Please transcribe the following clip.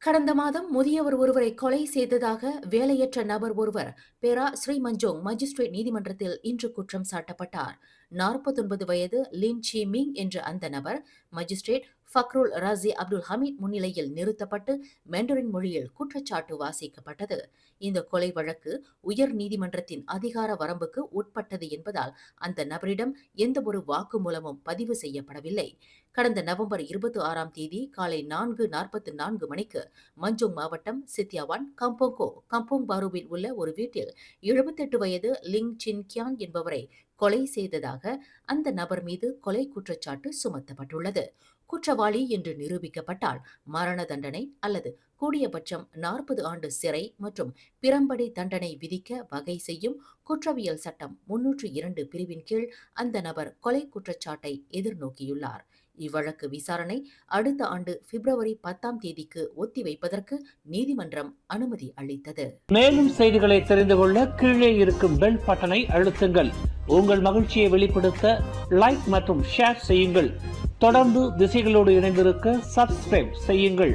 கடந்த மாதம் முதியவர் ஒருவரை கொலை செய்ததாக வேலையற்ற நபர் ஒருவர் பேரா ஸ்ரீமஞ்சோங் மஜிஸ்ட்ரேட் நீதிமன்றத்தில் இன்று குற்றம் சாட்டப்பட்டார். 49 வயது லின் சி மிங் என்ற அந்த நபர் மஜிஸ்ட்ரேட் ஃபக்ருல் ராசி அப்துல் ஹமீத் முன்னிலையில் நிறுத்தப்பட்டு மெண்டரின் மொழியில் குற்றச்சாட்டு வாசிக்கப்பட்டது. இந்த கொலை வழக்கு உயர் நீதிமன்றத்தின் அதிகார வரம்புக்கு உட்பட்டது என்பதால் அந்த நபரிடம் எந்தவொரு வாக்குமூலமும் பதிவு செய்யப்படவில்லை. கடந்த நவம்பர் 26ஆம் தேதி காலை 4:44 மணிக்கு மஞ்சோங் மாவட்டம் சித்தியாவான் கம்போங் பாருவில் உள்ள ஒரு வீட்டில் 78 வயது லிங் சின் கியான் என்பவரை கொலை செய்ததாக அந்த நபர் மீது கொலை குற்றச்சாட்டு சுமத்தப்பட்டுள்ளது. குற்றவாளி என்று நிரூபிக்கப்பட்டால் மரண தண்டனை அல்லது கூடியபட்சம் 40 ஆண்டு சிறை மற்றும் பிரம்படி தண்டனை விதிக்க வகை செய்யும் குற்றவியல் சட்டம் 302 பிரிவின் கீழ் அந்த நபர் கொலை குற்றச்சாட்டை எதிர்நோக்கியுள்ளார். இவ்வழக்கு விசாரணை அடுத்த ஆண்டு பிப்ரவரி 10ஆம் தேதிக்கு ஒத்திவைப்பதற்கு நீதிமன்றம் அனுமதி அளித்தது. மேலும் செய்திகளை தெரிந்து கொள்ள கீழே இருக்கும் பெல் பட்டனை அழுத்துங்கள். உங்கள் மகிழ்ச்சியை வெளிப்படுத்த லைக் மற்றும் ஷேர் செய்யுங்கள். தொடர்ந்து திசைகளோடு இணைந்திருக்க சப்ஸ்கிரைப் செய்யுங்கள்.